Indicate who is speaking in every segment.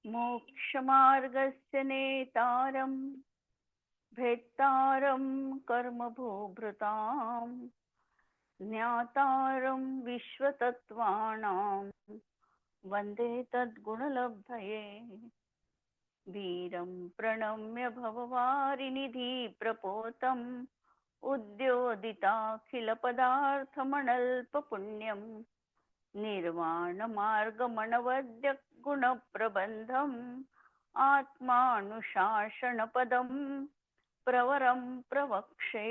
Speaker 1: मोक्षमार्गस्य नेतारं भेत्तारं कर्मभोभृतां ज्ञातारं विश्वतत्त्वानां वन्दे तद्गुणलब्धये। वीरं प्रणम्य भववारिनिधि प्रपोतम् उद्योदिताखिलपदार्थमनल्पपुण्यं निर्वाणमार्गमनवद्य गुणप्रबन्धम् आत्मानुशासनपदं प्रवरं प्रवक्षे।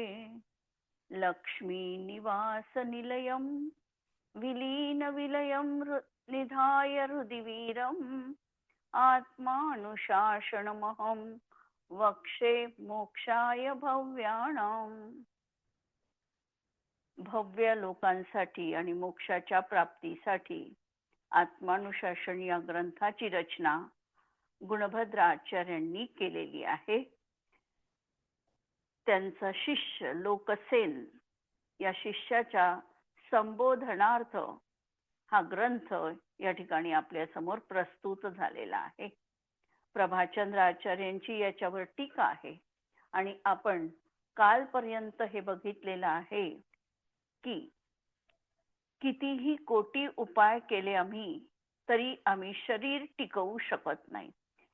Speaker 1: लक्ष्मीनिवासनिलयं विलीनविलयं निधाय हृदि वीरम् आत्मानुशासनमहं वक्षे मोक्षाय भव्यानां। भव्य लोकांसाठी आणि मोक्षाच्या प्राप्तीसाठी आत्मानुशासन या ग्रंथाची रचना गुणभद्र आचार्यांनी केलेली आहे. त्यांचा शिष्य लोकसेन या शिष्याच्या संबोधनार्थ हा ग्रंथ या ठिकाणी आपल्या समोर प्रस्तुत झालेला आहे. प्रभाचंद्र आचार्यांची याच्यावर टीका आहे आणि आपण कालपर्यंत हे बघितलेलं आहे की कितीही कोटी उपाय केले आम्ही तरी आम्ही शरीर टिकवू शकत नाही.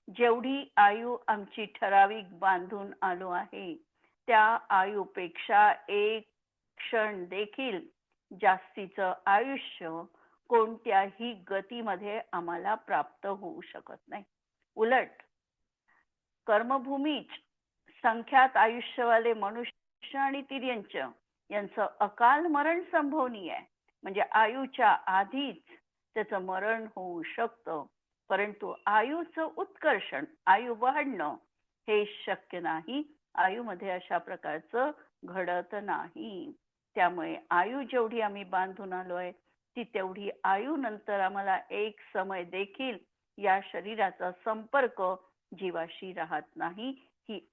Speaker 1: जेवढी आयु आमची ठराविक बांधून आलो आहे त्या आयुपेक्षा एक क्षण देखील जास्तीचं आयुष्य कोणत्याही गतीमध्ये आम्हाला प्राप्त होऊ शकत नाही. उलट कर्मभूमीच संख्यात आयुष्यवाले मनुष्य आणि तिर्यंच यांचं अकाल मरण संभवनीय आहे. म्हणजे आयुच्या आधीच त्याचं मरण होऊ शकतं, परंतु आयुचं उत्कर्षण, आयु वाढणं हे शक्य नाही. आयुमध्ये अशा प्रकारचं घडत नाही. त्यामुळे आयु जेवढी आम्ही बांधून आलोय ती तेवढी आयु नंतर आम्हाला एक समय देखील या शरीराचा संपर्क जीवाशी राहत नाही. ही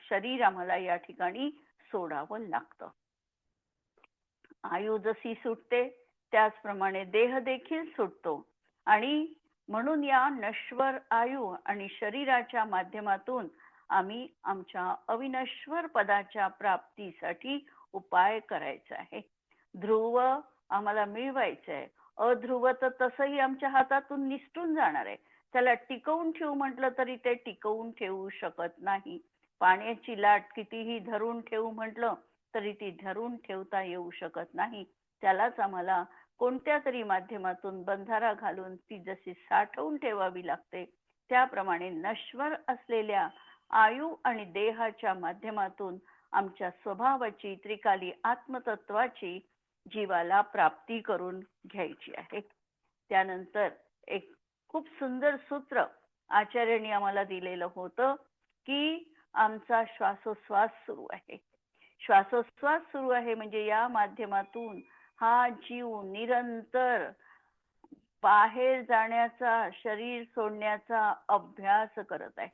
Speaker 1: शरीर आम्हाला या ठिकाणी सोडावं लागतं. आयु जशी सुटते त्याचप्रमाणे देह देखील सुटतो आणि म्हणून या नश्वर आयु आणि शरीराच्या माध्यमातून आम्ही आमच्या अविनश्वर पदाच्या प्राप्तीसाठी उपाय करायचा आहे. ध्रुव आम्हाला मिळवायचं आहे, अध्रुव तर तसंही आमच्या हातातून निसटून जाणार आहे. त्याला टिकवून ठेवू म्हटलं तरी ते टिकवून ठेवू शकत नाही. पाण्याची लाट कितीही धरून ठेवू म्हटलं तरी ती धरून ठेवता येऊ शकत नाही. त्यालाच आम्हाला कोणत्या तरी माध्यमातून बंधारा घालून ती जशी साठवून ठेवावी लागते, त्याप्रमाणे नश्वर असलेल्या आयु आणि देहाच्या माध्यमातून आमच्या स्वभावाची, त्रिकाली आत्मतत्वाची जीवाला प्राप्ती करून घ्यायची आहे. त्यानंतर एक खूप सुंदर सूत्र आचार्यांनी आम्हाला दिलेलं होतं की आमचा श्वासोश्वास सुरू आहे. श्वासोश्वास सुरू आहे म्हणजे या माध्यमातून हा जीव निरंतर बाहेर जाण्याचा, शरीर सोडण्याचा अभ्यास करत आहे.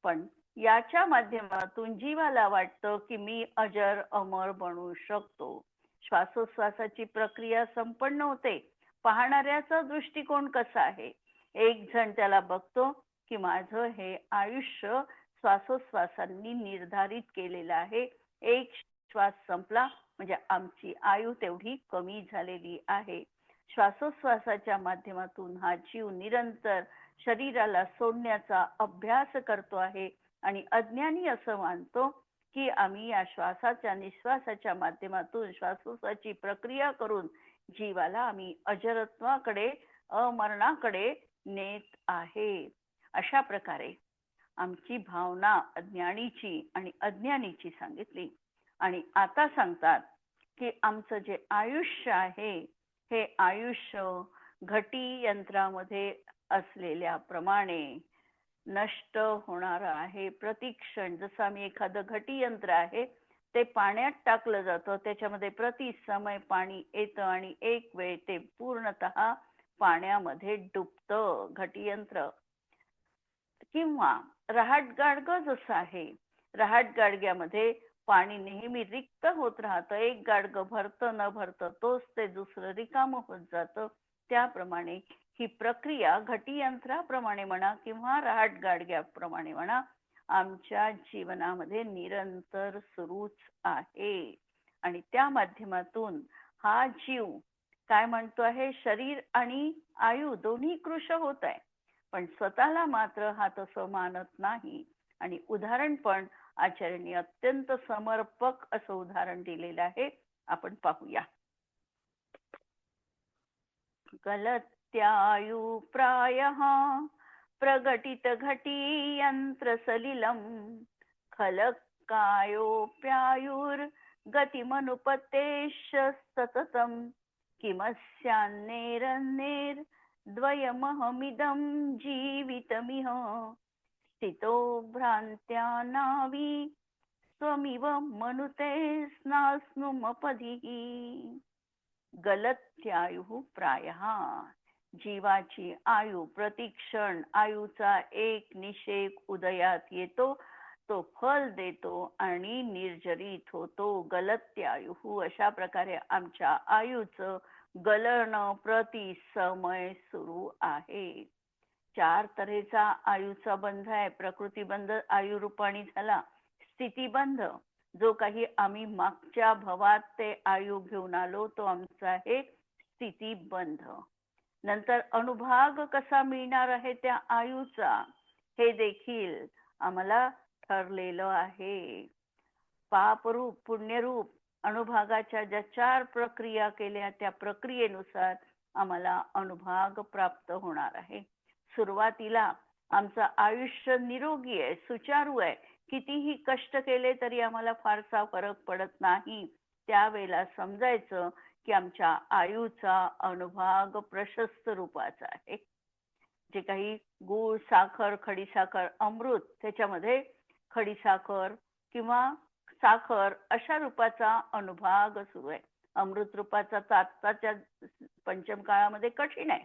Speaker 1: पण याच्या माध्यमातून जीवाला वाटतं की मी अजर अमर बनू शकतो. श्वासोश्वासाची प्रक्रिया संपन्न होते. पाहणाऱ्याचा दृष्टिकोन कसा आहे? एक जण त्याला बघतो की माझं हे आयुष्य श्वासोश्वासांनी निर्धारित केलेलं आहे. एक श्वास संपला म्हणजे आमची आयु तेवढी कमी झालेली आहे. श्वासोश्वासाच्या माध्यमातून हा जीव निरंतर शरीराला सोडण्याचा अभ्यास करतो आहे आणि अज्ञानी असं मानतो की आम्ही या श्वासाच्या निश्वासाच्या माध्यमातून श्वासोश्वासाची प्रक्रिया करून जीवाला आम्ही अजरत्वाकडे, अमरणाकडे नेत आहे. अशा प्रकारे आमची भावना अज्ञानीची आणि अज्ञानीची सांगितली. आणि आता सांगतात की आमचं जे आयुष्य आहे हे आयुष्य घटी यंत्रामध्ये असलेल्या प्रमाणे नष्ट होणार आहे. प्रतिक्षण जसं आम्ही एखादं घटी यंत्र आहे ते पाण्यात टाकलं जातं, त्याच्यामध्ये प्रति समय पाणी येतं आणि एक वेळ ते पूर्णतः पाण्यामध्ये डुबतं घटीयंत्र. किंवा रहाटगाडगं जसं आहे, रहाटगाडग्यामध्ये पाणी नेहमी रिक्त होत राहतं. एक गाडगं भरतं न भरतं तोच ते दुसरं रिकामं होत जातं. त्याप्रमाणे ही प्रक्रिया घटीयंत्राप्रमाणे म्हणा किंवा रहाटगाडग्याप्रमाणे म्हणा आमच्या जीवनामध्ये निरंतर सुरूच आहे. आणि त्या माध्यमातून हा जीव काय म्हणतो आहे, शरीर आणि आयु दोन्ही कृश होत आहे, पण स्वतःला मात्र हा तसं मानत नाही. आणि उदाहरण पण आचार्यांनी अत्यंत समर्पक असं उदाहरण दिलेलं आहे, आपण पाहूया. गलत्यायु प्रायः प्रगटित घटी यंत्र सलिलम खलकायोप्यायुर्गतिमनुपतेश सततम किमस्यान्नेरन्नेर द्वयमहमिदं जीवितमिह स्थितो भ्रान्त्या नावी स्वमिव मनुते स्नास्नुमपधिः. गलत्यायु प्रायः, जीवाची आयु प्रतिक्षण आयुचा एक निषेक उदयात येतो, तो फल देतो आणि निर्जरित होतो. गलत्यायु, अशा प्रकारे आमच्या आयुचं गलन प्रति समय सुरू आहे. 4 तऱ्हेचा आयुचा बंध आहे. प्रकृतिबंध आयु रूपाने झाला, स्थितीबंध जो काही आम्ही मागच्या भवात ते आयु घेऊन आलो तो आमचा आहे स्थितीबंध. नंतर अनुभाग कसा मिळणार आहे त्या आयुचा, हे देखील आम्हाला ठरलेलं आहे. पापरूप पुण्यरूप अनुभागाच्या ज्या 4 प्रक्रिया केल्या त्या प्रक्रियेनुसार आम्हाला अनुभाग प्राप्त होणार आहे. सुरुवातीला आमचं आयुष्य निरोगी आहे, सुचारू आहे, कितीही कष्ट केले तरी आम्हाला फारसा फरक पडत नाही. त्यावेळेला समजायचं की आमच्या आयुचा अनुभाग प्रशस्त रूपाचा आहे. जे काही गूळ, साखर, खडीसाखर, अमृत, त्याच्यामध्ये खडीसाखर किंवा साखर अशा रूपाचा अनुभाग सुरू आहे. अमृत रूपाचा आत्ताच्या पंचम काळामध्ये कठीण आहे.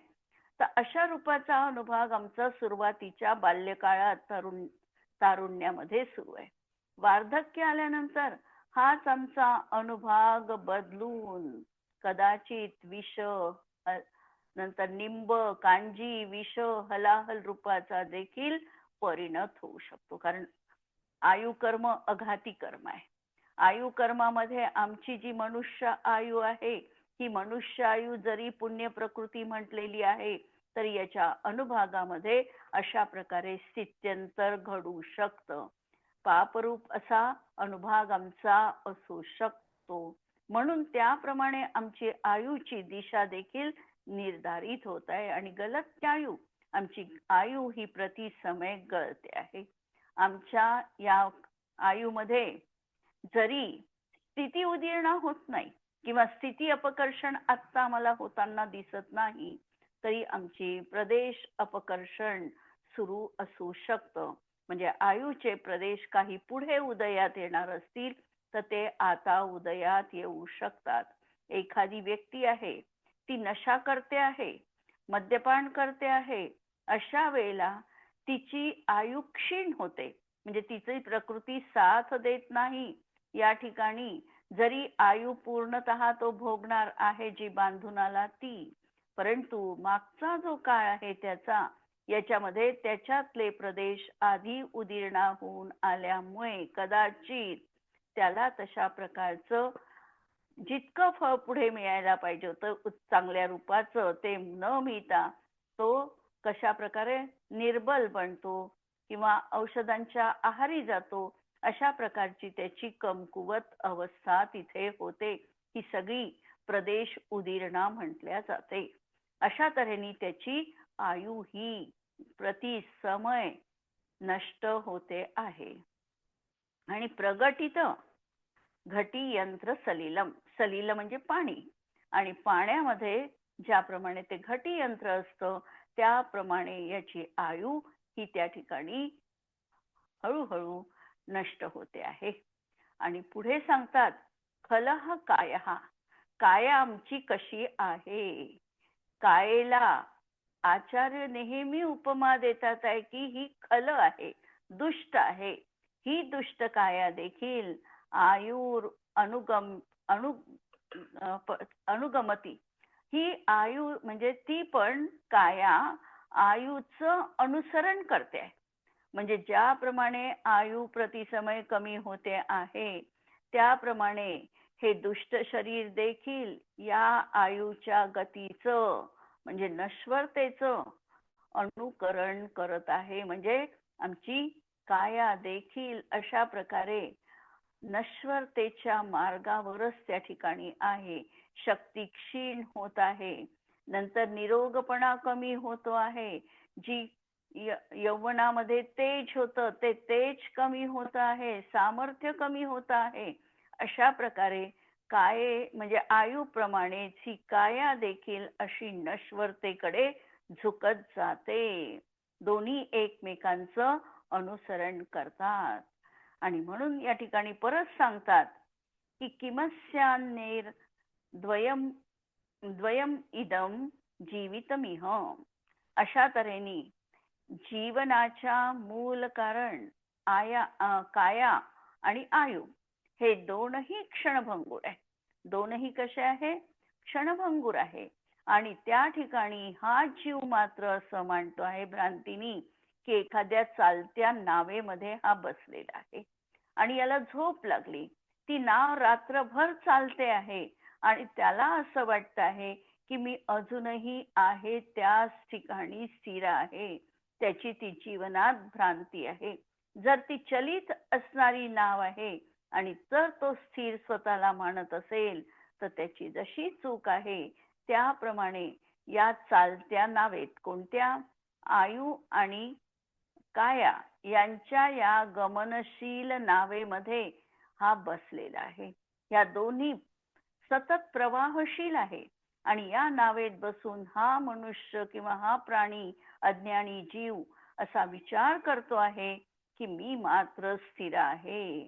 Speaker 1: तर अशा रूपाचा अनुभाग आमचा सुरुवातीच्या बाल्यकाळात तारुण्यामध्ये सुरू आहे. वार्धक्य आल्यानंतर हाच आमचा अनुभाग बदलून कदाचित विष, नंतर निंब, कांजी, विष, हलाहल रूपाचा देखील परिणत होऊ शकतो. कारण आयु कर्म अघाती कर्म आहे. आयु कर्मामध्ये आमची जी मनुष्य आयु आहे, ही मनुष्य आयु जरी पुण्य प्रकृती म्हटलेली आहे तरी याच्या अनुभागामध्ये अशा प्रकारे स्थित्यंतर घडू शकतं. पापरूप असा अनुभाग आमचा असू शकतो. म्हणून त्याप्रमाणे आमची आयुची दिशा देखील निर्धारित होत आहे. आणि गलत्यायु, आमची आयु ही प्रति समय गळते आहे. आमच्या या आयुमध्ये जरी स्थिती उदीर्ण होत नाही किंवा स्थिती अपकर्षण आत्ता आम्हाला होताना दिसत नाही, तरी आमची प्रदेश अपकर्षण सुरू असू शकतं. म्हणजे आयुचे प्रदेश काही पुढे उदयात येणार असतील तर ते आता उदयात येऊ शकतात. एखादी व्यक्ती आहे, ती नशा करते आहे, मद्यपान करते आहे, अशा वेळेला तिची आयु क्षीण होते, म्हणजे तिची प्रकृती साथ देत नाही. या ठिकाणी जरी आयु पूर्णतः तो भोगणार आहे जी बांधून आला ती, परंतु मागचा जो काळ आहे त्याचा, याच्यामध्ये त्याच्यातले प्रदेश आधी उदीर्ण होऊन आल्यामुळे कदाचित त्याला तशा प्रकारचं जितकं फळ पुढे मिळायला पाहिजे होतं चांगल्या रूपाचं ते न मिळता तो कशा प्रकारे निर्बल बनतो किंवा औषधांच्या आहारी जातो. अशा प्रकारची त्याची कमकुवत अवस्था तिथे होते. ही सगळी प्रदेश उदीरणा म्हटल्या जाते. अशा तऱ्हेने त्याची आयु ही प्रति समय नष्ट होते आहे. आणि प्रगटित घटी यंत्र सलिलम, सलिल म्हणजे पाणी, आणि पाण्यामध्ये ज्याप्रमाणे ते घटी यंत्र असतं त्याप्रमाणे याची आयु ही त्या ठिकाणी हळूहळू नष्ट होते आहे. आणि पुढे सांगतात खलह कायहा, काया आमची कशी आहे. कायेला आचार्य नेहमी उपमा देतात आहे की ही खल आहे, दुष्ट आहे. ही दुष्ट काया देखील आयुर अनुगमती, ही आयु म्हणजे ती पण काया आयूचं अनुसरण करते. म्हणजे ज्याप्रमाणे आयु प्रतिसमय कमी होते आहे, त्याप्रमाणे हे दुष्ट शरीर देखील या आयूच्या गतीचं म्हणजे नश्वरतेचं अनुकरण करत आहे. म्हणजे आमची काया देखील अशा प्रकारे नश्वरतेच्या मार्गावरच त्या ठिकाणी आहे. शक्ती क्षीण होत आहे. नंतर निरोगपणा कमी होतो आहे. जी यौवनामध्ये तेज होतं ते तेज कमी होत आहे. सामर्थ्य कमी होत आहे. अशा प्रकारे काये म्हणजे आयुप्रमाणेच ही काया देखील अशी नश्वरतेकडे झुकत जाते. दोन्ही एकमेकांचं अनुसरण करतात. आणि म्हणून या ठिकाणी परत सांगतात की किमस्यान्नेर द्वयम द्वयम इदम जीवितमिह. अशा तऱ्हेने जीवनाच्या मूल कारण काया आणि आयु हे दोनही क्षणभंगूर आहे. दोनही कसे आहे? क्षणभंगूर आहे. आणि त्या ठिकाणी हा जीव मात्र असं मानतो आहे भ्रांतीनी की एखाद्या चालत्या नावेमध्ये हा बसलेला आहे आणि याला झोप लागली. ती नाव रात्रभर चालते आहे आणि त्याला असं वाटतं आहे की मी अजूनही आहे त्याच ठिकाणी स्थिर आहे. त्याची ती जीवनात भ्रांती आहे. जर ती चलित असणारी नाव आहे आणि जर तो स्थिर स्वतःला मानत असेल तर त्याची जशी चूक आहे त्याप्रमाणे या चालत्या नावेत कोणत्या आयु आणि काया यांच्या या गमनशील नावेमध्ये हा बसलेला आहे. या दोन्ही सतत प्रवाहशील आहे आणि या नावेत बसून हा मनुष्य किंवा हा प्राणी अज्ञानी जीव असा विचार करतो आहे की मी मात्र स्थिर आहे.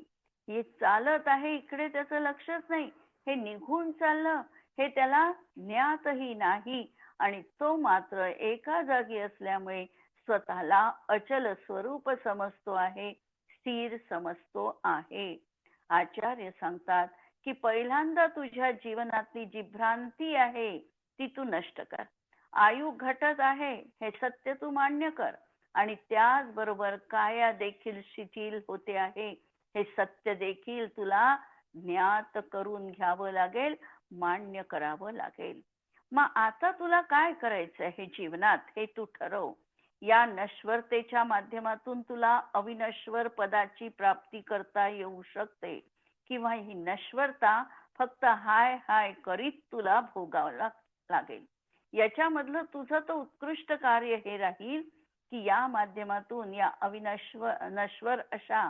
Speaker 1: हे चालत आहे इकडे त्याचं लक्षच नाही. हे निघून चाललं हे त्याला ज्ञातही नाही आणि तो मात्र एका जागी असल्यामुळे स्वतःला अचल स्वरूप समजतो आहे, स्थिर समजतो आहे. आचार्य सांगतात की पहिल्यांदा तुझ्या जीवनातली जी भ्रांती आहे ती तू नष्ट कर. आयु घटत आहे हे सत्य तू मान्य कर आणि त्याचबरोबर काया देखील शिथिल होते आहे हे सत्य देखील तुला ज्ञात करून घ्यावं लागेल, मान्य करावं लागेल. मग आता तुला काय करायचं हे जीवनात हे तू ठरव. या नश्वरतेच्या माध्यमातून तुला अविनश्वर पदाची प्राप्ती करता येऊ शकते किंवा ही नश्वरता फक्त हाय हाय करीत तुला भोगावं लागेल. याच्यामधलं तुझं तर उत्कृष्ट कार्य हे राहील की या माध्यमातून या नश्वर अशा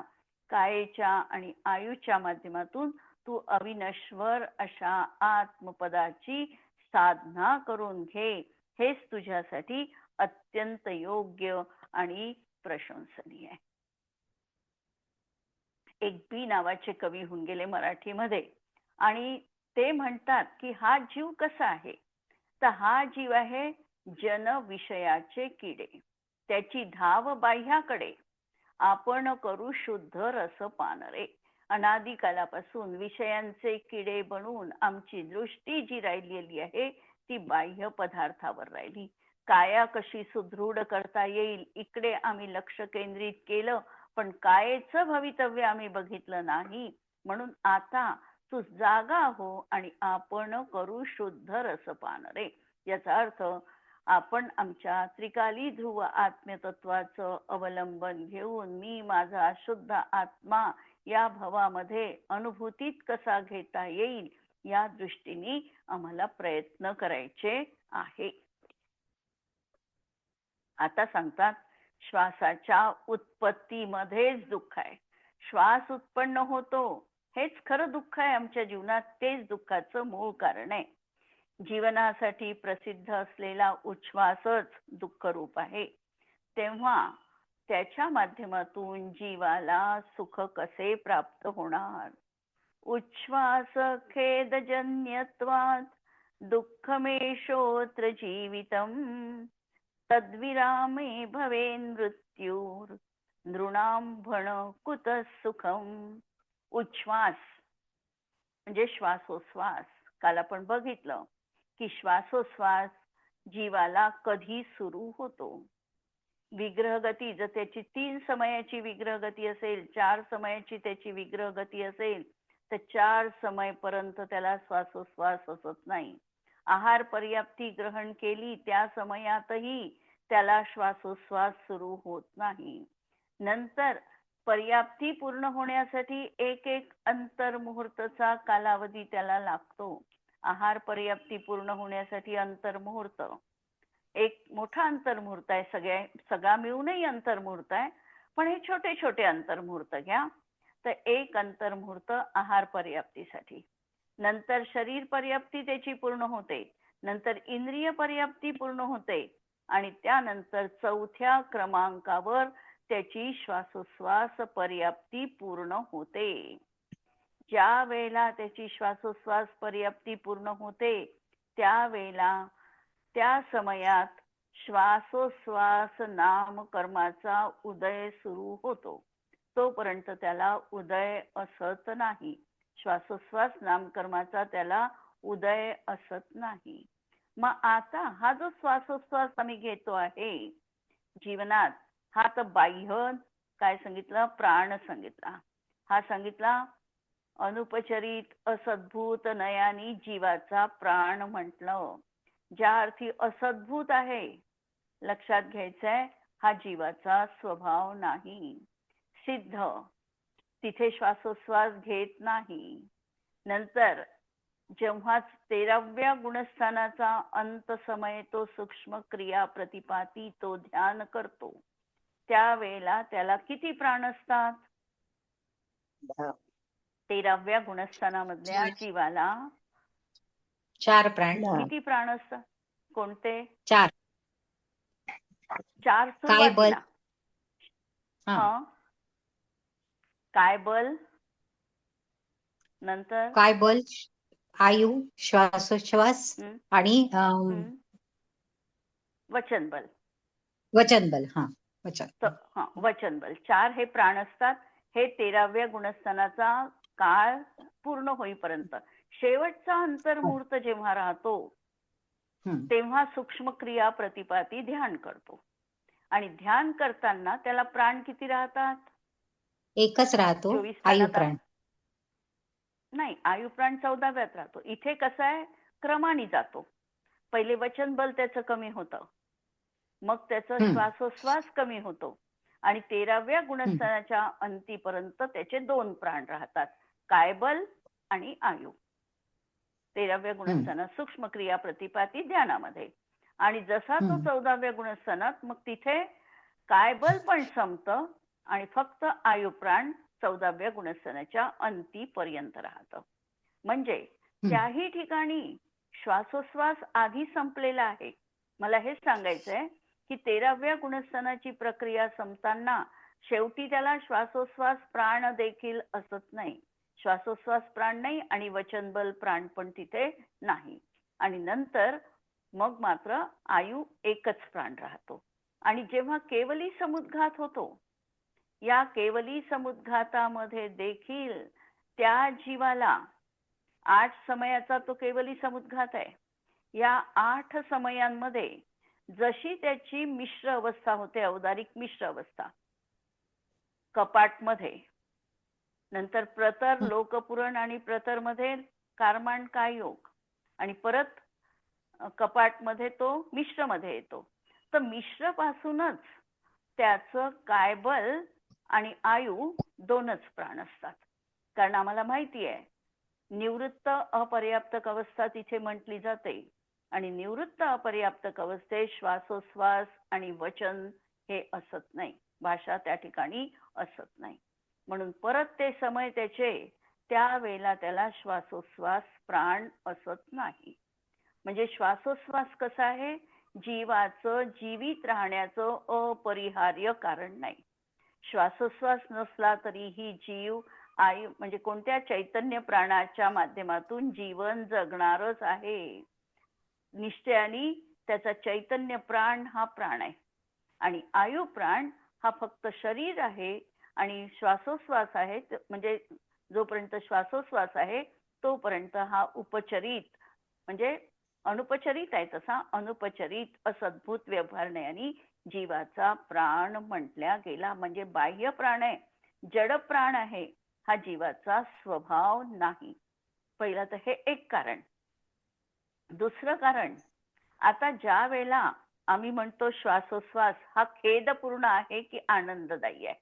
Speaker 1: कायेच्या आणि आयुच्या माध्यमातून तू अविनश्वर अशा आत्मपदाची साधना करून घे. हेच तुझ्यासाठी अत्यंत योग्य आणि प्रशंसनीय आहे. एक बी नावाचे कवी होऊन गेले मराठीमध्ये आणि ते म्हणतात की हा जीव कसा आहे तर हा जीव आहे जन विषयाचे किडे, त्याची धाव बाह्याकडे, आपण करू शुद्ध रस पान रे. अनादिकालापासून विषयांचे किडे बनून आमची दृष्टी जी राहिलेली आहे ती बाह्य पदार्थावर राहिली. काया कशी सुदृढ करता येईल इकडे आम्ही लक्ष केंद्रित केलं पण कायेचं भवितव्य आम्ही बघितलं नाही. म्हणून आता तू जागा हो आणि आपण करू शुद्ध रसपान रे. याचा अर्थ आपण आमच्या त्रिकाली ध्रुव आत्मतत्वाचं अवलंबन घेऊन मी माझा शुद्ध आत्मा या भवामध्ये अनुभूतीत कसा घेता येईल या दृष्टीने आम्हाला प्रयत्न करायचे आहे. आता सांगतात श्वासाच्या उत्पत्तीमध्येच दुःख आहे. श्वास उत्पन्न होतो हेच खरं दुःख आहे आमच्या जीवनात, तेच दुःखाचं मूळ कारण आहे. जीवनासाठी प्रसिद्ध असलेला उच्छ्वासच दुःख रूप आहे. तेव्हा त्याच्या माध्यमातून जीवाला सुख कसे प्राप्त होणार? उच्छ्वास खेदजन्यत्वात् दुःखमेषोऽत्र जीवितम् तद्विरामे भवेन् मृत्युर् नृणां भण कुतः सुखम. उच्छ्वास म्हणजे श्वासोश्वास. काल आपण बघितलं की श्वासोश्वास जीवाला कधी सुरू होतो. विग्रहगती जर त्याची 3 समयाची विग्रहगती असेल, 4 समयाची त्याची विग्रहगती असेल, तर 4 समयपर्यंत त्याला श्वासोश्वास असत नाही. आहार पर्याप्ती ग्रहण केली त्या समयातही त्याला श्वासोश्वास सुरू होत नाही. नंतर पर्याप्ती पूर्ण होण्यासाठी एक अंतर्मुहूर्तचा कालावधी त्याला लागतो. आहार पर्याप्ती पूर्ण होण्यासाठी अंतर्मुहूर्त एक मोठा अंतर्मुहूर्त आहे. सगळा मिळूनही अंतर्मुहूर्त आहे, पण हे छोटे छोटे अंतर्मुहूर्त घ्या. तर एक अंतर्मुहूर्त आहार पर्याप्तीसाठी, नंतर शरीर पर्याप्ती त्याची पूर्ण होते, नंतर इंद्रिय पर्याप्ती पूर्ण होते आणि त्यानंतर 4थ्या क्रमांकावर त्याची श्वासोश्वास पर्याप्ती पूर्ण होते. ज्या वेळेला त्याची श्वासोश्वास पर्याप्ती पूर्ण होते त्यावेळेला त्या समयात श्वासोश्वास नामकर्माचा उदय सुरू होतो. तोपर्यंत त्याला उदय असत नाही. श्वासोश्वास नामकर्माचा त्याला उदय असत नाही. मग आता हा जो श्वासोश्वास आम्ही घेतो आहे जीवनात, हा तर बाह्य काय सांगितलं, प्राण सांगितला. हा सांगितला अनुपचरित असद्भूत नयानी जीवाचा प्राण म्हटलं. ज्या अर्थी असद्भूत आहे, लक्षात घ्यायचंय हा जीवाचा स्वभाव नाही. सिद्ध तिथे श्वासोश्वास घेत नाही. नंतर जेव्हा 13व्या गुणस्थानाचा अंत समय तो सूक्ष्म क्रिया प्रतिपाती तो ध्यान करतो, त्यावेळेला त्याला किती प्राण असतात? 13व्या गुणस्थानामधल्या जीवाला
Speaker 2: 4 प्राण.
Speaker 1: किती प्राण असतात? कोणते?
Speaker 2: 4
Speaker 1: सुरुवातीला. काय बल, नंतर
Speaker 2: काय बल, आयु, श्वासोच्छ्वास आणि
Speaker 1: वचन बल.
Speaker 2: वचन बल.
Speaker 1: वचन बल. 4 हे प्राण असतात. हे 13व्या गुणस्थानाचा काळ पूर्ण होईपर्यंत. शेवटचा अंतर्मुहूर्त जेव्हा राहतो तेव्हा सूक्ष्म क्रिया प्रतिपाती ध्यान करतो. आणि ध्यान करताना त्याला प्राण किती राहतात?
Speaker 2: एकच राहतो,
Speaker 1: 24
Speaker 2: आयु प्राण.
Speaker 1: नाही, आयु प्राण 14व्यात राहतो. इथे कसं आहे, क्रमाने जातो. पहिले वचन बल त्याचं कमी होतं, मग त्याचा श्वासोश्वास कमी होतो आणि 13व्या गुणस्थानाच्या अंतीपर्यंत त्याचे 2 प्राण राहतात, कायबल आणि आयु. 13व्या गुणस्थानात सूक्ष्म क्रिया प्रतिपाती ध्यानामध्ये. आणि जसा तो 14व्या गुणस्थानात, मग तिथे कायबल पण संपतं आणि फक्त आयु प्राण 14व्या गुणस्थानाच्या अंतीपर्यंत राहतं. म्हणजे त्याही ठिकाणी श्वासोश्वास आधी संपलेला आहे. मला हेच सांगायचंय की 13व्या गुणस्थानाची प्रक्रिया संपताना शेवटी त्याला श्वासोश्वास प्राण देखील असत नाही. श्वासोश्वास प्राण नाही आणि वचनबल प्राण पण तिथे नाही. आणि नंतर मग मात्र आयु एकच प्राण राहतो. आणि जेव्हा केवली समुद्घात होतो, या केवली समुद्घातामध्ये देखील त्या जीवाला 8 समयाचा तो केवली समुद्घात आहे. या 8 समयांमध्ये जशी त्याची मिश्र अवस्था होते, औदारिक मिश्र अवस्था कपाटमध्ये, नंतर प्रतर लोकपुरण आणि प्रतर मध्ये कारमाण काय योग, आणि परत कपाटमध्ये तो मिश्र मध्ये येतो. तर मिश्र पासूनच त्याचं कायबल आणि आयु 2च प्राण असतात. कारण आम्हाला माहिती आहे निवृत्त अपर्याप्तक अवस्था तिथे म्हटली जाते आणि निवृत्त अपर्याप्तक अवस्थेत श्वासोश्वास आणि वचन हे असत नाही, भाषा त्या ठिकाणी असत नाही. म्हणून परत ते समय त्याचे त्यावेळेला त्याला श्वासोश्वास प्राण असत नाही. म्हणजे श्वासोश्वास कसा आहे, जीवाचं जीवित राहण्याचं अपरिहार्य कारण नाही. श्वासोश्वास नसला तरीही जीव आयु म्हणजे कोणत्या चैतन्य प्राणाच्या माध्यमातून जीवन जगणारच आहे. निश्चयाने त्याचा चैतन्य प्राण हा प्राण आहे आणि आयु प्राण हा फक्त शरीर आहे आणि श्वासोश्वास आहे. म्हणजे जोपर्यंत श्वासोश्वास आहे तोपर्यंत हा उपचरित म्हणजे अनुपचरित आहे तसा अनुपचरित असद्भुत व्यवहारण्याने जीवाचा प्राण म्हटल्या गेला. म्हणजे बाह्य प्राण आहे, जड प्राण आहे, हा जीवाचा स्वभाव नाही. पहिलं तर हे एक कारण. दुसरं कारण, आता ज्या वेळेला आम्ही म्हणतो श्वासोश्वास हा खेदपूर्ण आहे की आनंददायी आहे,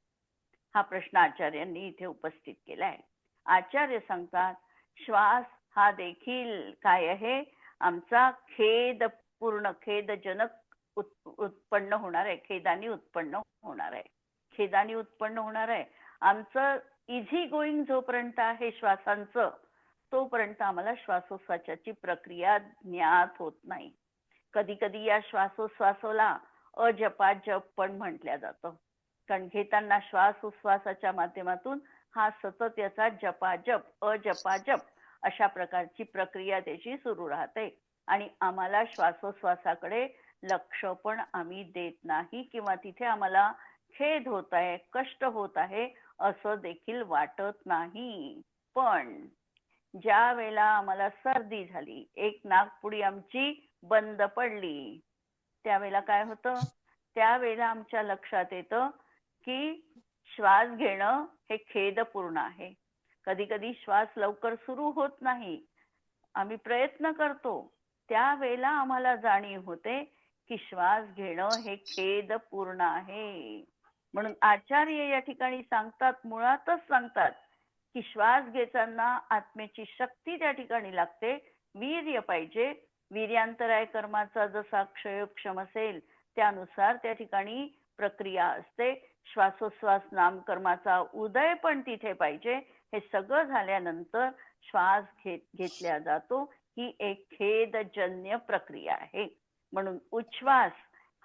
Speaker 1: हा प्रश्न आचार्यांनी इथे उपस्थित केलाय. आचार्य सांगतात श्वास हा देखील काय आहे, आमचा खेदपूर्ण खेदजनक उत्पन्न होणार आहे, खेदानी उत्पन्न होणार आहे, खेदानी उत्पन्न होणार आहे. आमचं इझी गोईंग जोपर्यंत आहे श्वासांचं, तोपर्यंत आम्हाला श्वासोश्वासाची प्रक्रिया ज्ञात होत नाही. कधी कधी या श्वासोश्वासाला अजपाजप पण म्हटल्या जातं, कारण घेताना श्वास उश्वासाच्या माध्यमातून हा सतत याचा जपाजप अजपाजप अशा प्रकारची प्रक्रिया त्याची सुरू राहते. आणि आम्हाला श्वासोश्वासाकडे लक्ष पण आम्ही देत नाही, किंवा तिथे आम्हाला खेद होत आहे, कष्ट होत आहे असं देखील वाटत नाही. पण ज्या वेळेला आम्हाला सर्दी झाली, एक नाकपुडी आमची बंद पडली, त्यावेळेला काय होतं, त्यावेळेला आमच्या लक्षात येतं की श्वास घेणं हे खेदपूर्ण आहे. कधी कधी श्वास लवकर सुरू होत नाही, आम्ही प्रयत्न करतो, त्यावेळेला आम्हाला जाणीव होते की श्वास घेणं हे खेदपूर्ण आहे. म्हणून आचार्य या ठिकाणी सांगतात, मुळातच सांगतात की श्वास घेताना आत्म्याची शक्ती त्या ठिकाणी लागते, वीर्य पाहिजे. वीर्यांतराय कर्माचा जसा क्षयोक्षम असेल त्यानुसार त्या ठिकाणी प्रक्रिया असते. श्वासोश्वास नामकर्माचा उदय पण तिथे पाहिजे. हे सगळं झाल्यानंतर श्वास घेतल्या जातो. ही एक खेदजन्य प्रक्रिया आहे. म्हणून उच्छ्वास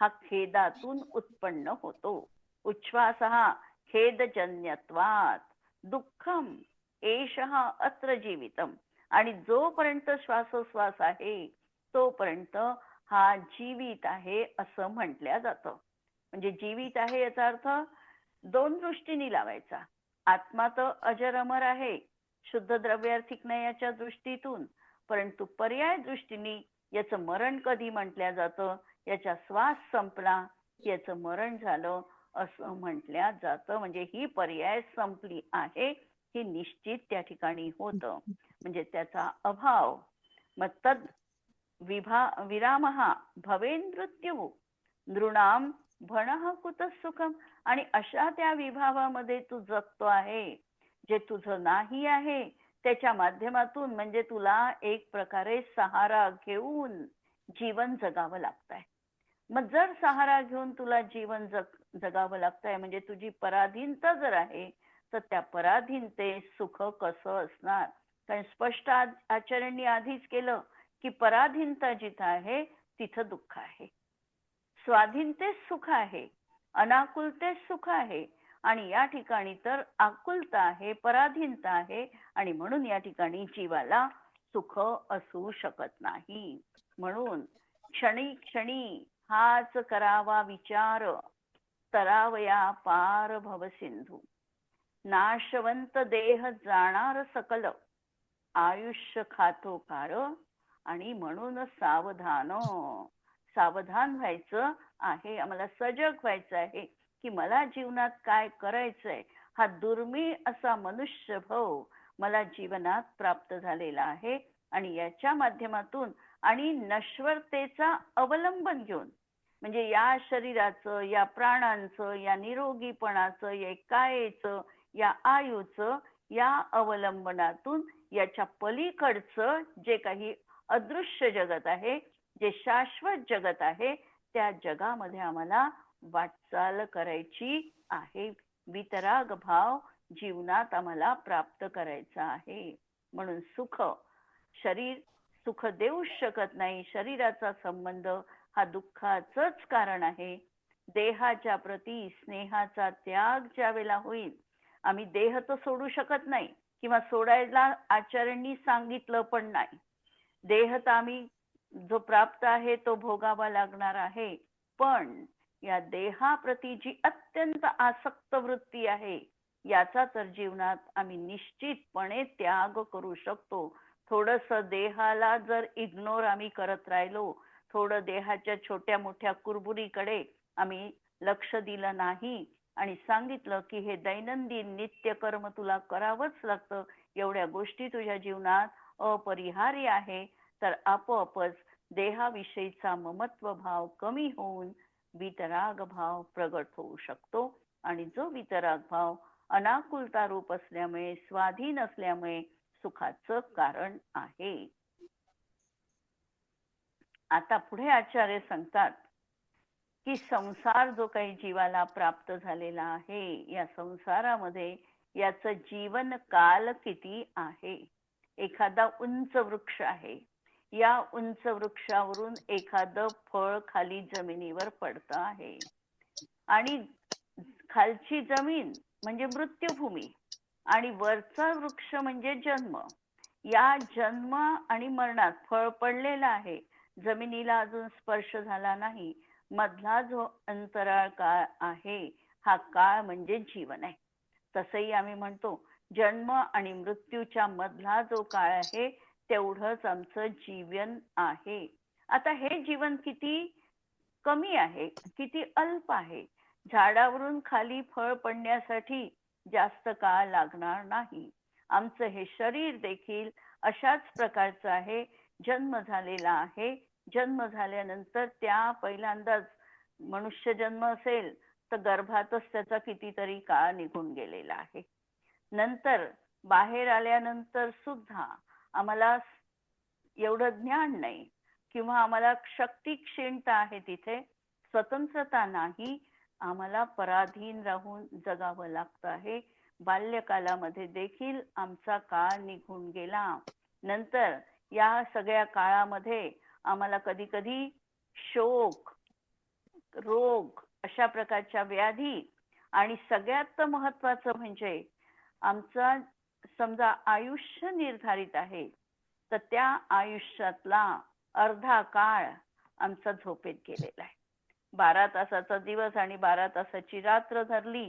Speaker 1: हा खेदातून उत्पन्न होतो. उच्छ्वास हा खेदजन्यत्वात् दुःखम एषः अत्र जीवितम. आणि जोपर्यंत श्वासोश्वास आहे तोपर्यंत हा जीवित आहे असं म्हटल्या जातं. म्हणजे जीवित आहे याचा अर्थ दोन दृष्टीने लावायचा. आत्मा तर अजर अमर आहे शुद्ध द्रव्यार्थिक न्यायाच्या दृष्टीतून, परंतु पर्याय दृष्टीने याचं मरण कधी म्हटल्या जातं, याचा श्वास संपला याचं मरण झालं असं म्हटल्या जातं. म्हणजे ही पर्याय संपली आहे हे निश्चित त्या ठिकाणी होतं. म्हणजे त्याचा अभाव. मग तद विरामः भवेन मृत्यू नृणाम भणः कुतः सुखम. आणि अशा त्या विभावामध्ये तू जगतो आहे, जे तुझं नाही आहे त्याच्या माध्यमातून, म्हणजे तुला एक प्रकारे सहारा घेऊन जीवन जगावं लागतंय. मग जर सहारा घेऊन तुला जीवन जगावं लागतंय, म्हणजे तुझी पराधीनता जर आहे, तर त्या पराधीनते सुख कसं असणार. कारण स्पष्ट आचार्यांनी आधीच केलं की पराधीनता जिथं आहे तिथं दुःख आहे, स्वाधीनतेत सुख आहे, अनाकुलतेत सुख आहे. आणि या ठिकाणी तर आकुलता आहे, पराधीनता आहे, आणि म्हणून या ठिकाणी जीवाला सुख असू शकत नाही. म्हणून क्षणी क्षणी हाच करावा विचार, तरावया पार भवसिंधू. नाशवंत देह जाणार सकल, आयुष्य खातो कार. आणि म्हणून सावधान सावधान व्हायचं आहे, आम्हाला सजग व्हायचं आहे की मला जीवनात काय करायचंय. हा दुर्मिळ असा मनुष्य भाव मला जीवनात प्राप्त झालेला आहे, आणि याच्या माध्यमातून आणि नश्वरतेचा अवलंबन घेऊन, म्हणजे या शरीराचं, या प्राणांचं, या निरोगीपणाचं, या कायेचं, या आयुचं, या अवलंबनातून याच्या पलीकडचं जे काही अदृश्य जगत आहे, जे शाश्वत जगत आहे, त्या जगामध्ये आम्हाला वाटचाल करायची आहे. वितराग भाव जीवनात आम्हाला प्राप्त करायचा आहे. म्हणून सुख, शरीर सुख देऊ शकत नाही. शरीराचा संबंध हा दुःखाचंच कारण आहे. देहाच्या प्रती स्नेहाचा त्याग ज्या वेळेला होईल, आम्ही देह तर सोडू शकत नाही, किंवा सोडायला आचार्यांनी सांगितलं पण नाही. देह तर आम्ही जो प्राप्त आहे तो भोगावा लागणार आहे, पण या देहाप्रती जी अत्यंत आसक्त वृत्ती आहे याचा तर जीवनात आम्ही निश्चितपणे त्याग करू शकतो. थोडस देहाला जर इग्नोर आम्ही करत राहिलो, थोडं देहाच्या छोट्या मोठ्या कुरबुरीकडे आम्ही लक्ष दिलं नाही आणि सांगितलं की हे दैनंदिन नित्य कर्म तुला करावंच लागतं, एवढ्या गोष्टी तुझ्या जीवनात अपरिहार्य आहे, तर आपोआपच देहाविषयीचा ममत्व भाव कमी होऊन वितराग भाव प्रगट होऊ शकतो. आणि जो वितराग भाव अनाकुलता रूप असल्यामुळे, स्वाधीन असल्यामुळे सुखाचं कारण आहे. आता पुढे आचार्य सांगतात की संसार जो काही जीवाला प्राप्त झालेला आहे, या संसारामध्ये याचं जीवन काल किती आहे. एखादा उंच वृक्ष आहे, या उंच वृक्षावरून एखादं फळ खाली जमिनीवर पडतं आहे आणि खालची जमीन म्हणजे मृत्यूभूमी आणि वरचा वृक्ष म्हणजे जन्म. या जन्म आणि मरणात फळ पडलेलं आहे, जमिनीला अजून स्पर्श झाला नाही, मधला जो अंतराळ काळ आहे, हा काळ म्हणजे जीवन आहे. तसंही आम्ही म्हणतो जन्म आणि मृत्यूच्या मधला जो काळ आहे तेवढंच आमचं जीवन आहे. आता हे जीवन किती कमी आहे, किती अल्प आहे. झाडावरून खाली फळ पडण्यासाठी जास्त काळ लागणार नाही. आमचं हे शरीर देखील अशाच प्रकारचं आहे, जन्म झालेला आहे. जन्म झाल्यानंतर त्या पहिल्यांदाच मनुष्य जन्म असेल तर गर्भातच त्याचा कितीतरी काळ निघून गेलेला आहे. नंतर बाहेर आल्यानंतर सुद्धा आम्हाला एवढं ज्ञान नाही किंवा आम्हाला शक्ती क्षीणता आहे, तिथे स्वतंत्रता नाही, आम्हाला पराधीन राहून जगावं लागतं आहे. बाल्यकालामध्ये देखील आमचा काळ निघून गेला. नंतर या सगळ्या काळामध्ये आम्हाला कधी कधी शोक, रोग, अशा प्रकारच्या व्याधी आणि सगळ्यात महत्वाचं म्हणजे आमचं समजा आयुष्य निर्धारित आहे, तर त्या आयुष्यातला अर्धा काळ आमचा झोपेत गेलेला आहे. 12 तासाचा दिवस आणि 12 तासाची रात्र धरली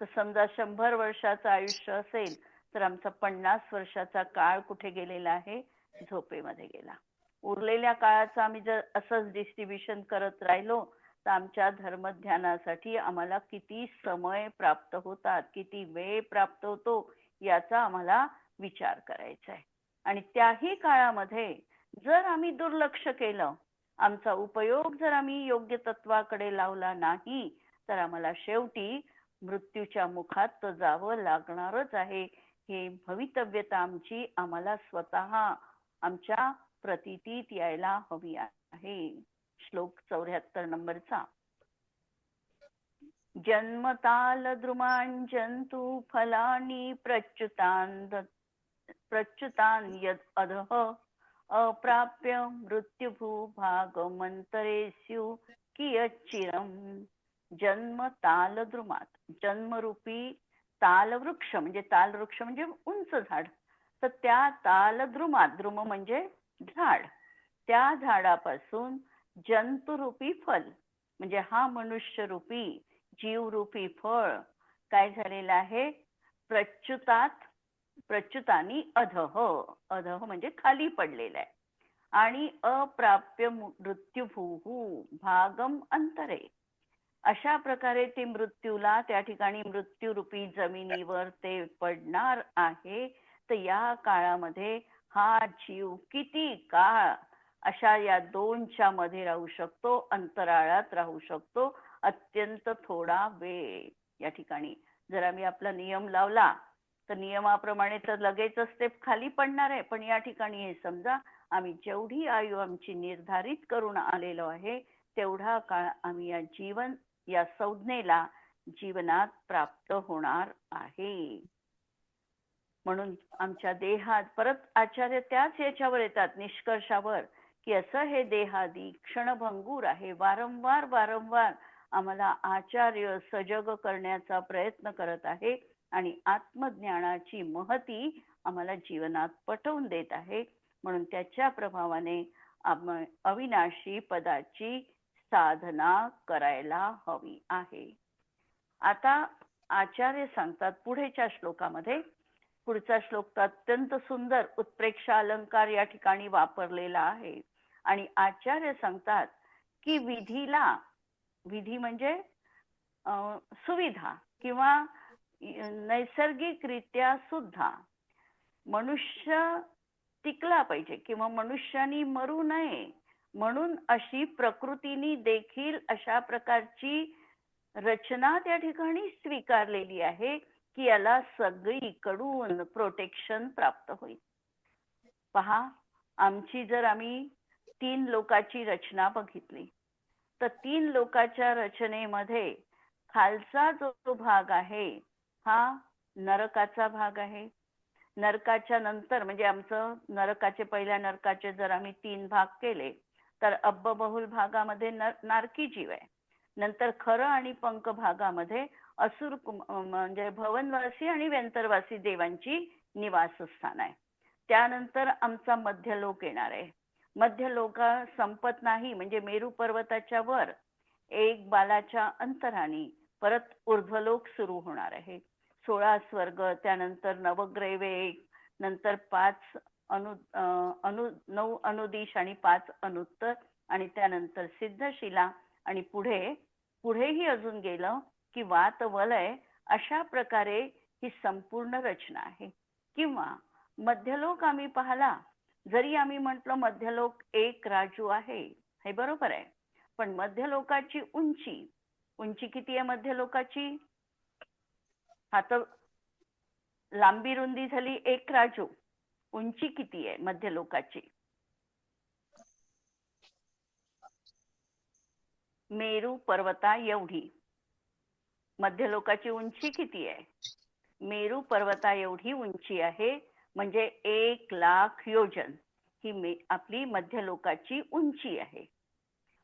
Speaker 1: तर समजा 100 वर्षाचं आयुष्य असेल तर आमचा 50 वर्षाचा काळ कुठे गेलेला आहे, झोपेमध्ये गेला. उरलेल्या काळाचं आम्ही जर असंच डिस्ट्रीब्युशन करत राहिलो तर आमच्या धर्मध्यानासाठी आम्हाला किती समय प्राप्त होतात, किती वेळ प्राप्त होतो, याचा आम्हाला विचार करायचा आहे. आणि त्याही काळामध्ये जर आम्ही दुर्लक्ष केलं, आमचा उपयोग जर आम्ही योग्य तत्वाकडे लावला नाही, तर आम्हाला शेवटी मृत्यूच्या मुखात तर जावं लागणारच आहे. हे भवितव्यता आमची आम्हाला स्वतः आमच्या प्रतीतीत यायला हवी आहे. श्लोक 74 नंबरचा. जन्मताल द्रुमांजंतु फलानी प्रच्युतान यद अधः अप्राप्य मृत्युभू भागमंतरे स्यु कियच्चिरम. जन्म तालद्रुमात, जन्मरूपी तालवृक्ष म्हणजे तालवृक्ष म्हणजे उंच झाड, तर त्या तालद्रुमात, द्रुम म्हणजे झाड, त्या झाडापासून जंतुरूपी फल म्हणजे हा मनुष्य रूपी जीवरूपी फळ काय झालेलं आहे, प्रच्युतानी अधः, अधः म्हणजे खाली पडलेलं आहे. आणि अप्राप्य मृत्युभूः भागम अंतरे, अशा प्रकारे ते मृत्यूला त्या ठिकाणी मृत्यूरूपी जमिनीवर ते पडणार आहे. तर या काळामध्ये हा जीव किती काळ अशा या दोनच्या मध्ये राहू शकतो, अंतराळात राहू शकतो, अत्यंत थोडा वेळ. या ठिकाणी जर आम्ही आपला नियम लावला तर नियमाप्रमाणे तर लगेचच ते खाली पडणार आहे, पण या ठिकाणी हे समजा आम्ही जेवढी आयु आमची निर्धारित करून आलेलो आहे तेवढा काळ आम्ही या संज्ञेला जीवनात प्राप्त होणार आहे. म्हणून आमच्या देहात परत आचार्य त्याच याच्यावर येतात, निष्कर्षावर, की असं हे देहादी क्षणभंगूर आहे. वारंवार आम्हाला आचार्य सजग करण्याचा प्रयत्न करत आहे आणि आत्मज्ञानाची महती आम्हाला जीवनात पटवून देत आहे. म्हणून त्याच्या प्रभावाने आपण अविनाशी पदाची साधना करायला हवी आहे. आता आचार्य सांगतात पुढेच्या श्लोकामध्ये, पुढचा श्लोक तर अत्यंत सुंदर उत्प्रेक्ष अलंकार या ठिकाणी वापरलेला आहे. आणि आचार्य सांगतात की विधी म्हणजे सुविधा किंवा नैसर्गिकरित्या सुद्धा मनुष्य टिकला पाहिजे किंवा मनुष्यानी मरू नये म्हणून अशी प्रकृतीने देखील अशा प्रकारची रचना त्या ठिकाणी स्वीकारलेली आहे की याला सगळीकडून प्रोटेक्शन प्राप्त होईल. पहा, आमची जर आम्ही 3 लोकाची रचना बघितली तर 3 लोकाच्या रचनेमध्ये खालचा जो भाग आहे हा नरकाचा भाग आहे. नरकाच्या नंतर म्हणजे आमचं नरकाचे पहिल्या नरकाचे जर आम्ही 3 भाग केले तर अब्बबहुल भागामध्ये नारकी जीव आहे. नंतर खर आणि पंक भागामध्ये असुर म्हणजे भवनवासी आणि व्यंतरवासी देवांची निवासस्थान आहे. त्यानंतर आमचा मध्यलोक येणार आहे. मध्यलोक संपत नाही म्हणजे मेरू पर्वताच्या वर एक बालाच्या अंतराने परत ऊर्ध्वलोक सुरू होणार आहे. 16 स्वर्ग, त्यानंतर नवग्रह, नंतर 5 9 अनुदिश आणि 5 अनुत्तर आणि त्यानंतर सिद्धशिला आणि पुढेही अजून गेलं की वात वलय. अशा प्रकारे ही संपूर्ण रचना आहे. किंवा मध्यलोक आम्ही पाहला, जरी आम्ही म्हटलं मध्यलोक एक राजू आहे, हे बरोबर आहे, पण मध्यलोकाची उंची किती आहे मध्यलोकाची? हा तर लांबी रुंदी झाली एक राजू. उंची किती आहे मध्यलोकाची? मेरू पर्वता एवढी. मध्यलोकाची उंची किती आहे? मेरू पर्वता एवढी उंची आहे. म्हणजे 1,00,000 योजन ही आपली मध्यलोकाची उंची आहे.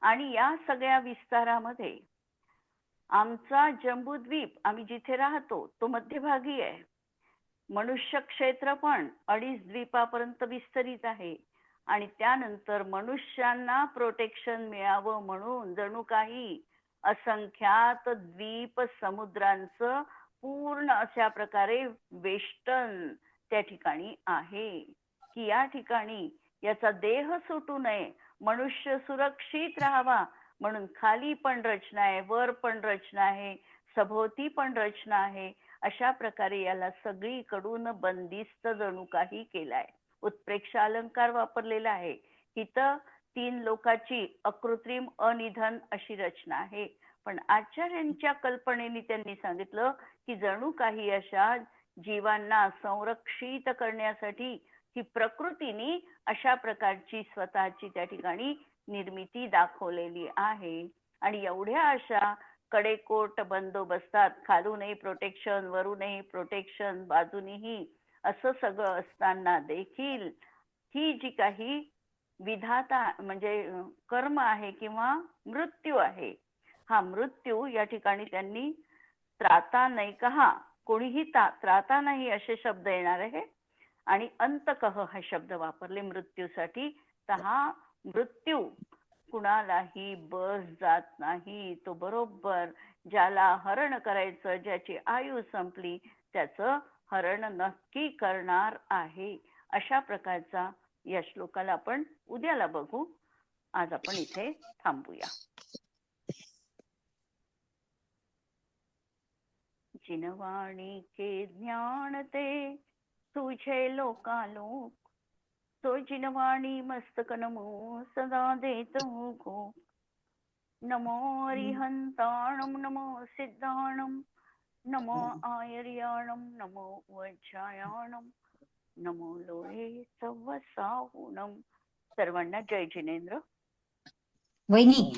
Speaker 1: आणि या सगळ्या विस्तारामध्ये आमचा जम्बूद्वीप आम्ही जिथे राहतो तो मध्यभागी आहे. मनुष्य क्षेत्र पण 2.5 द्वीपापर्यंत विस्तरित आहे. आणि त्यानंतर मनुष्यांना प्रोटेक्शन मिळावं म्हणून जणू काही असंख्यात द्वीप समुद्रांचं पूर्ण अशा प्रकारे वेष्टन त्या ठिकाणी आहे की या ठिकाणी याचा देह सुटू नये, मनुष्य सुरक्षित राहावा म्हणून खाली पण रचना आहे, वर पण रचना आहे, सभोवती पण रचना आहे. अशा प्रकारे याला सगळीकडून बंदिस्त जणू काही केलाय. उत्प्रेक्ष अलंकार वापरलेला आहे. इथं 3 लोकाची अकृत्रिम अनिधन अशी रचना आहे. पण आचार्यांच्या कल्पनेने त्यांनी सांगितलं की जणू काही अशा जीवांना संरक्षित करण्यासाठी ही प्रकृतीने अशा प्रकारची स्वतःची त्या ठिकाणी निर्मिती दाखवलेली आहे. आणि एवढ्या अशा कडेकोट बंदोबस्तात, खालूनही प्रोटेक्शन, वरूनही प्रोटेक्शन, बाजूनीही असं सगळं असताना देखील ही जी काही विधाता म्हणजे कर्म आहे किंवा मृत्यू आहे, हा मृत्यू या ठिकाणी त्यांनी त्राता नैकहा, कोणीही त्राता नाही असे शब्द येणार आहे. आणि अंतकह हा शब्द वापरले मृत्यूसाठी. तर हा मृत्यू कुणालाही बस जात नाही. तो बरोबर ज्याला हरण करायचं, ज्याची आयु संपली त्याचं हरण नक्की करणार आहे. अशा प्रकारचा या श्लोकाला आपण उद्याला बघू. आज आपण इथे थांबूया. जिनवाणी के ज्ञान ते तुझे लोकालोक, तो जिनवाणी मस्तक नमो सदा देतो को. नमो अरिहंताणम, नमो सिद्धाणम, नमो आयर्याणम, नमो वज्रायाणम, नमो लोळे सव्वसाहुणम. सर्वांना जय जिनेंद्र.
Speaker 2: वहिनी